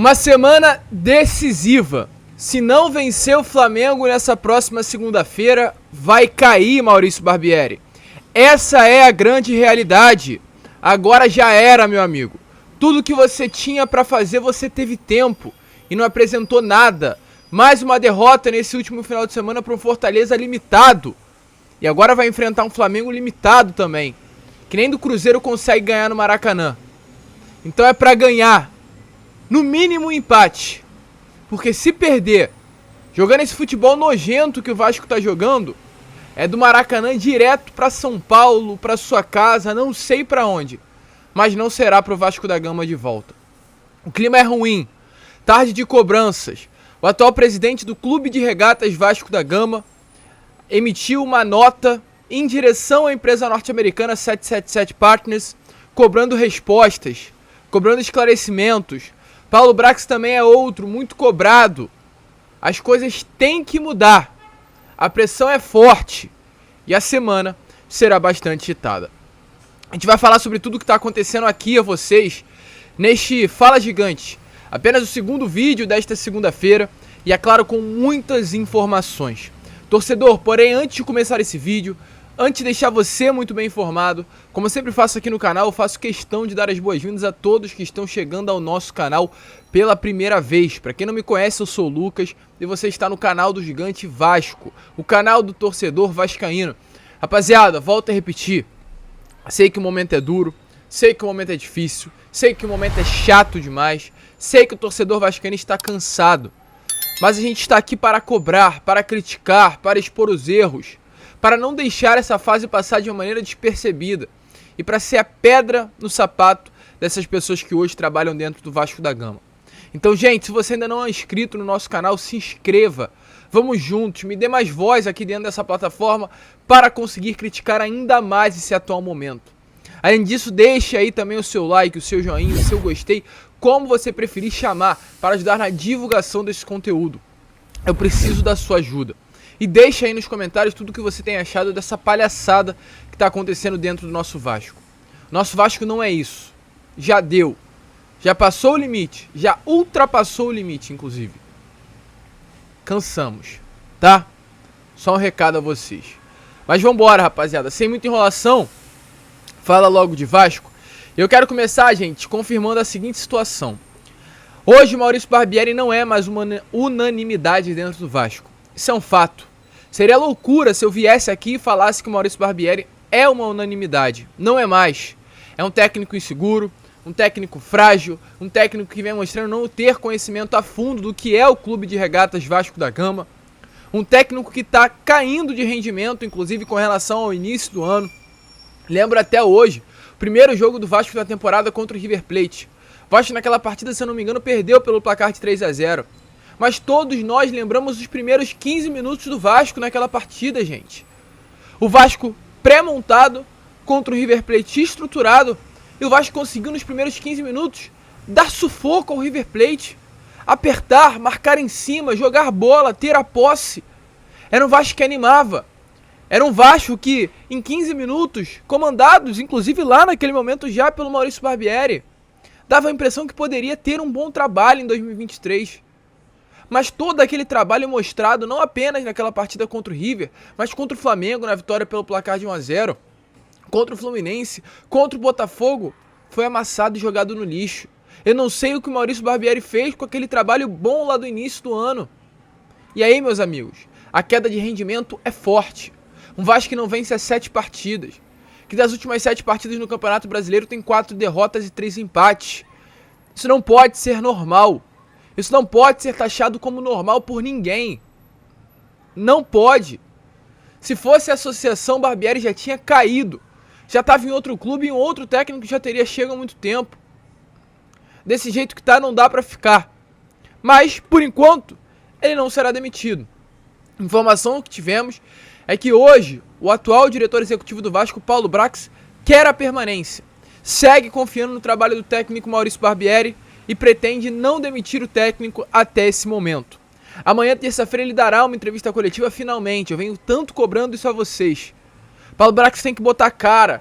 Uma semana decisiva. Se não vencer o Flamengo nessa próxima segunda-feira, vai cair, Maurício Barbieri. Essa é a grande realidade. Agora já era, meu amigo. Tudo que você tinha pra fazer, você teve tempo e não apresentou nada. Mais uma derrota nesse último final de semana para um Fortaleza limitado. E agora vai enfrentar um Flamengo limitado também, que nem do Cruzeiro consegue ganhar no Maracanã. Então é pra ganhar. No mínimo um empate. Porque se perder, jogando esse futebol nojento que o Vasco tá jogando, é do Maracanã direto pra São Paulo, pra sua casa, não sei pra onde. Mas não será pro Vasco da Gama de volta. O clima é ruim. Tarde de cobranças. O atual presidente do Clube de Regatas Vasco da Gama emitiu uma nota em direção à empresa norte-americana 777 Partners, cobrando respostas, cobrando esclarecimentos. Paulo Brax também é outro, muito cobrado. As coisas têm que mudar. A pressão é forte. E a semana será bastante agitada. A gente vai falar sobre tudo o que está acontecendo aqui a vocês, neste Fala Gigante. Apenas o segundo vídeo desta segunda-feira. E é claro, com muitas informações. Torcedor, porém, antes de começar esse vídeo, antes de deixar você muito bem informado, como eu sempre faço aqui no canal, eu faço questão de dar as boas-vindas a todos que estão chegando ao nosso canal pela primeira vez. Para quem não me conhece, eu sou o Lucas e você está no canal do Gigante Vasco, o canal do torcedor vascaíno. Rapaziada, volto a repetir, sei que o momento é duro, sei que o momento é difícil, sei que o momento é chato demais, sei que o torcedor vascaíno está cansado, mas a gente está aqui para cobrar, para criticar, para expor os erros, para não deixar essa fase passar de uma maneira despercebida e para ser a pedra no sapato dessas pessoas que hoje trabalham dentro do Vasco da Gama. Então, gente, se você ainda não é inscrito no nosso canal, se inscreva. Vamos juntos, me dê mais voz aqui dentro dessa plataforma para conseguir criticar ainda mais esse atual momento. Além disso, deixe aí também o seu like, o seu joinha, o seu gostei, como você preferir chamar, para ajudar na divulgação desse conteúdo. Eu preciso da sua ajuda. E deixa aí nos comentários tudo o que você tem achado dessa palhaçada que está acontecendo dentro do nosso Vasco. Nosso Vasco não é isso. Já deu. Já passou o limite. Já ultrapassou o limite, inclusive. Cansamos, tá? Só um recado a vocês. Mas vambora, rapaziada. Sem muita enrolação, fala logo de Vasco. Eu quero começar, gente, confirmando a seguinte situação. Hoje, Maurício Barbieri não é mais uma unanimidade dentro do Vasco. Isso é um fato. Seria loucura se eu viesse aqui e falasse que o Maurício Barbieri é uma unanimidade. Não é mais. É um técnico inseguro, um técnico frágil, um técnico que vem mostrando não ter conhecimento a fundo do que é o Clube de Regatas Vasco da Gama. Um técnico que está caindo de rendimento, inclusive com relação ao início do ano. Lembro até hoje, o primeiro jogo do Vasco da temporada contra o River Plate. O Vasco naquela partida, se eu não me engano, perdeu pelo placar de 3-0. Mas todos nós lembramos os primeiros 15 minutos do Vasco naquela partida, gente. O Vasco pré-montado contra o River Plate estruturado. E o Vasco conseguiu nos primeiros 15 minutos dar sufoco ao River Plate. Apertar, marcar em cima, jogar bola, ter a posse. Era um Vasco que animava. Era um Vasco que, em 15 minutos, comandados, inclusive lá naquele momento já pelo Maurício Barbieri, dava a impressão que poderia ter um bom trabalho em 2023. Mas todo aquele trabalho mostrado não apenas naquela partida contra o River, mas contra o Flamengo na vitória pelo placar de 1-0, contra o Fluminense, contra o Botafogo, foi amassado e jogado no lixo. Eu não sei o que o Maurício Barbieri fez com aquele trabalho bom lá do início do ano. E aí, meus amigos, a queda de rendimento é forte. Um Vasco que não vence as 7 partidas, que das últimas 7 partidas no Campeonato Brasileiro tem 4 derrotas e 3 empates. Isso não pode ser normal. Isso não pode ser taxado como normal por ninguém. Não pode. Se fosse a associação, Barbieri já tinha caído. Já estava em outro clube e um outro técnico já teria chegado há muito tempo. Desse jeito que tá, não dá pra ficar. Mas, por enquanto, ele não será demitido. Informação que tivemos é que hoje o atual diretor executivo do Vasco, Paulo Brax, quer a permanência. Segue confiando no trabalho do técnico Maurício Barbieri e pretende não demitir o técnico até esse momento. Amanhã, terça-feira, ele dará uma entrevista coletiva finalmente. Eu venho tanto cobrando isso a vocês. Paulo Brax tem que botar cara.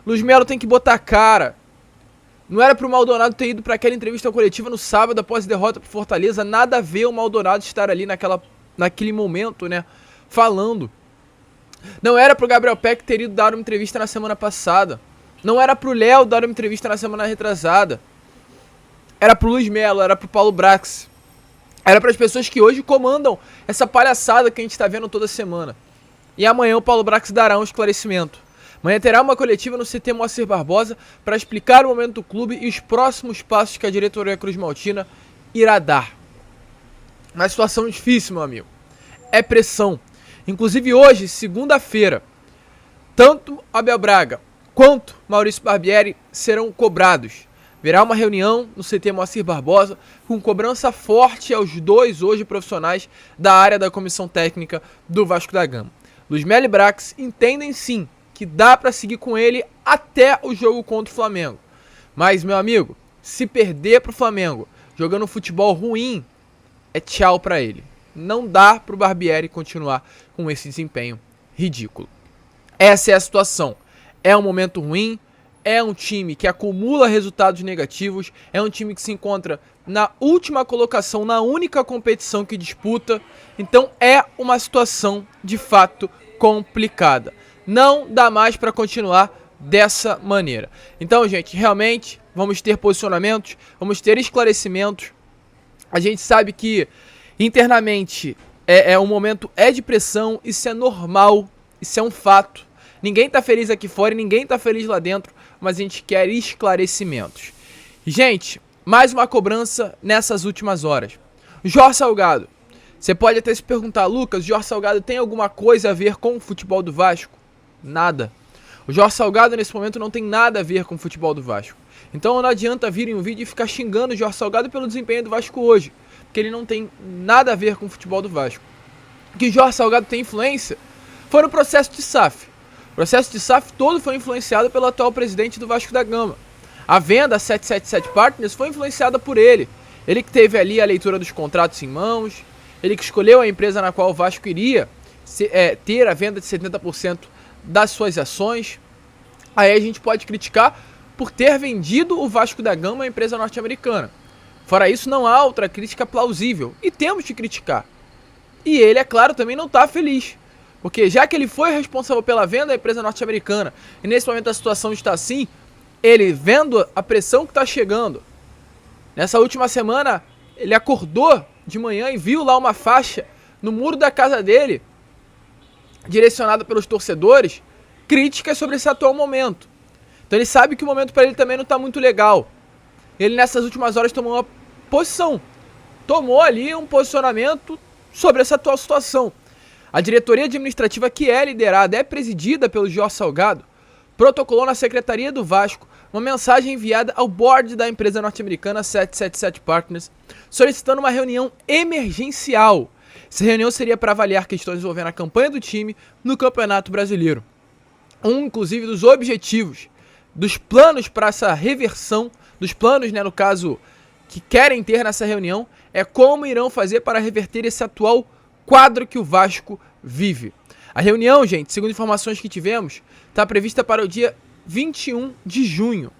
Luiz Melo tem que botar cara. Não era pro Maldonado ter ido para aquela entrevista coletiva no sábado após a derrota pro Fortaleza. Nada a ver o Maldonado estar ali naquele momento, né, falando. Não era pro Gabriel Peck ter ido dar uma entrevista na semana passada. Não era pro Léo dar uma entrevista na semana retrasada. Era pro Luiz Melo, era pro Paulo Brax. Era para as pessoas que hoje comandam essa palhaçada que a gente tá vendo toda semana. E amanhã o Paulo Brax dará um esclarecimento. Amanhã terá uma coletiva no CT Moacir Barbosa para explicar o momento do clube e os próximos passos que a diretoria Cruz Maltina irá dar. Uma situação difícil, meu amigo. É pressão. Inclusive hoje, segunda-feira, tanto Abel Braga quanto Maurício Barbieri serão cobrados. Haverá uma reunião no CT Moacir Barbosa com cobrança forte aos dois hoje profissionais da área da comissão técnica do Vasco da Gama. Luiz Melo e Brax entendem sim que dá para seguir com ele até o jogo contra o Flamengo. Mas, meu amigo, se perder pro Flamengo jogando futebol ruim, é tchau para ele. Não dá pro Barbieri continuar com esse desempenho ridículo. Essa é a situação. É um momento ruim, é um time que acumula resultados negativos, é um time que se encontra na última colocação, na única competição que disputa. Então é uma situação de fato complicada. Não dá mais para continuar dessa maneira. Então, gente, realmente vamos ter posicionamentos, vamos ter esclarecimentos. A gente sabe que internamente um momento de pressão, isso é normal, isso é um fato. Ninguém tá feliz aqui fora e ninguém tá feliz lá dentro, mas a gente quer esclarecimentos. Gente, mais uma cobrança nessas últimas horas. Jorge Salgado, você pode até se perguntar, Lucas, Jorge Salgado tem alguma coisa a ver com o futebol do Vasco? Nada. O Jorge Salgado nesse momento não tem nada a ver com o futebol do Vasco. Então não adianta vir em um vídeo e ficar xingando o Jorge Salgado pelo desempenho do Vasco hoje, porque ele não tem nada a ver com o futebol do Vasco. O que o Jorge Salgado tem influência foi no processo de SAF. O processo de SAF todo foi influenciado pelo atual presidente do Vasco da Gama. A venda 777 Partners foi influenciada por ele. Ele que teve ali a leitura dos contratos em mãos, ele que escolheu a empresa na qual o Vasco iria ter a venda de 70% das suas ações. Aí a gente pode criticar por ter vendido o Vasco da Gama à empresa norte-americana. Fora isso, não há outra crítica plausível. E temos que criticar. E ele, é claro, também não está feliz. Porque já que ele foi responsável pela venda da empresa norte-americana, e nesse momento a situação está assim, ele vendo a pressão que está chegando. Nessa última semana, ele acordou de manhã e viu lá uma faixa no muro da casa dele, direcionada pelos torcedores, críticas sobre esse atual momento. Então ele sabe que o momento para ele também não está muito legal. Ele nessas últimas horas tomou uma posição. Tomou ali um posicionamento sobre essa atual situação. A diretoria administrativa, que é liderada, é presidida pelo Jorge Salgado, protocolou na Secretaria do Vasco uma mensagem enviada ao board da empresa norte-americana 777 Partners, solicitando uma reunião emergencial. Essa reunião seria para avaliar questões envolvendo a campanha do time no Campeonato Brasileiro. Inclusive, dos objetivos, dos planos para essa reversão, dos planos, né, no caso, que querem ter nessa reunião, é como irão fazer para reverter esse atual quadro que o Vasco vive. A reunião, gente, segundo informações que tivemos, está prevista para o dia 21 de junho,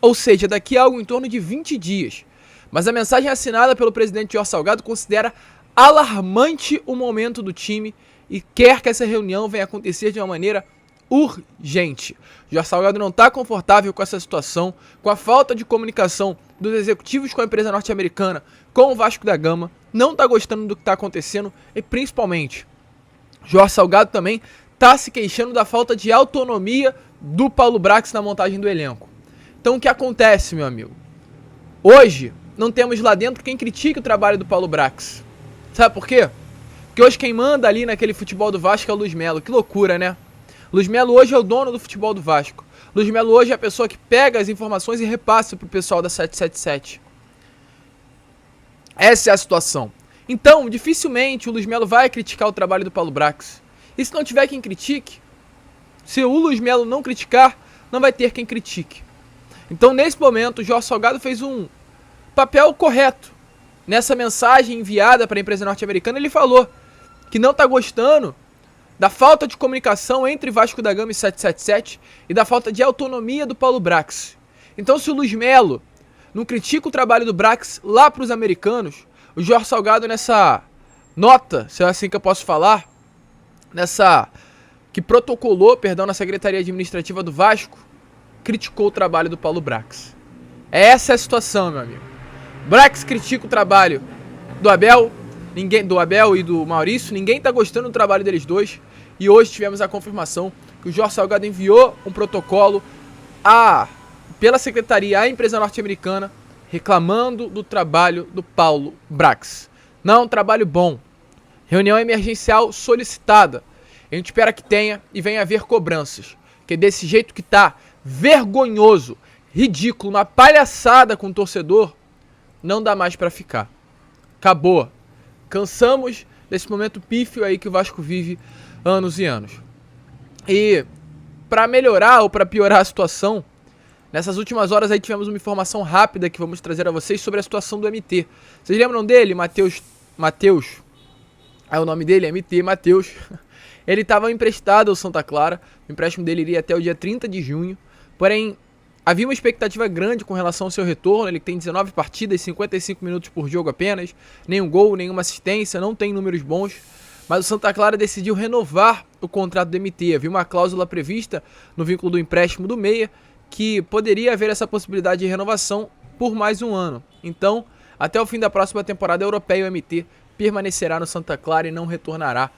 ou seja, daqui a algo em torno de 20 dias. Mas a mensagem assinada pelo presidente Jorge Salgado considera alarmante o momento do time e quer que essa reunião venha acontecer de uma maneira urgente. Jorge Salgado não está confortável com essa situação, com a falta de comunicação dos executivos com a empresa norte-americana, com o Vasco da Gama, não está gostando do que está acontecendo e principalmente Jorge Salgado também está se queixando da falta de autonomia do Paulo Brax na montagem do elenco. Então o que acontece, meu amigo? Hoje não temos lá dentro quem critique o trabalho do Paulo Brax. Sabe por quê? Porque hoje quem manda ali naquele futebol do Vasco é o Luiz Melo. Que loucura, né? Luiz Melo hoje é o dono do futebol do Vasco. Luiz Melo hoje é a pessoa que pega as informações e repassa pro pessoal da 777. Essa é a situação. Então, dificilmente o Luiz Melo vai criticar o trabalho do Paulo Brax. E se não tiver quem critique, se o Luiz Melo não criticar, não vai ter quem critique. Então, nesse momento, o Jorge Salgado fez um papel correto. Nessa mensagem enviada para a empresa norte-americana, ele falou que não está gostando da falta de comunicação entre Vasco da Gama e 777 e da falta de autonomia do Paulo Brax. Então se o Luiz Melo não critica o trabalho do Brax lá para os americanos, o Jorge Salgado nessa nota, se é assim que eu posso falar, que protocolou, perdão, na Secretaria Administrativa do Vasco, criticou o trabalho do Paulo Brax. Essa é a situação, meu amigo. Brax critica o trabalho do Abel e do Maurício, ninguém tá gostando do trabalho deles dois, e hoje tivemos a confirmação que o Jorge Salgado enviou um protocolo pela secretaria à empresa norte-americana reclamando do trabalho do Paulo Brax. Não é um trabalho bom. Reunião emergencial solicitada. A gente espera que tenha e venha haver cobranças. Porque desse jeito que tá, vergonhoso, ridículo, uma palhaçada com o torcedor, não dá mais pra ficar. Acabou. Cansamos desse momento pífio aí que o Vasco vive anos e anos. E pra melhorar ou pra piorar a situação, nessas últimas horas aí tivemos uma informação rápida que vamos trazer a vocês sobre a situação do MT. Vocês lembram dele? Matheus. O nome dele é MT, Matheus. Ele estava emprestado ao Santa Clara. O empréstimo dele iria até o dia 30 de junho. Porém, havia uma expectativa grande com relação ao seu retorno. Ele tem 19 partidas, 55 minutos por jogo apenas. Nenhum gol, nenhuma assistência, não tem números bons. Mas o Santa Clara decidiu renovar o contrato do MT. Havia uma cláusula prevista no vínculo do empréstimo do meia que poderia haver essa possibilidade de renovação por mais um ano. Então, até o fim da próxima temporada europeia, o MT permanecerá no Santa Clara e não retornará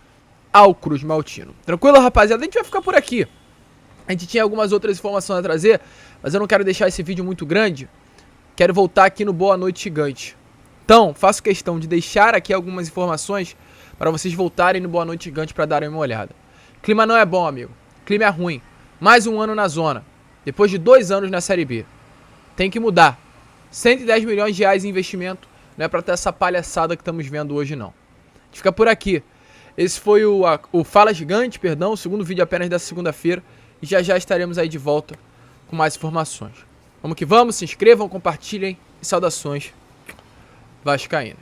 ao Cruz Maltino. Tranquilo, rapaziada? A gente vai ficar por aqui. A gente tinha algumas outras informações a trazer, mas eu não quero deixar esse vídeo muito grande. Quero voltar aqui no Boa Noite Gigante. Então, faço questão de deixar aqui algumas informações para vocês voltarem no Boa Noite Gigante para darem uma olhada. Clima não é bom, amigo. Clima é ruim. Mais um ano na zona. Depois de 2 anos na Série B. Tem que mudar. 110 milhões de reais em investimento. Não é pra ter essa palhaçada que estamos vendo hoje, não. A gente fica por aqui. Esse foi o Fala Gigante, perdão. O segundo vídeo apenas dessa segunda-feira. E já estaremos aí de volta com mais informações. Vamos que vamos. Se inscrevam, compartilhem. E saudações vascaínas.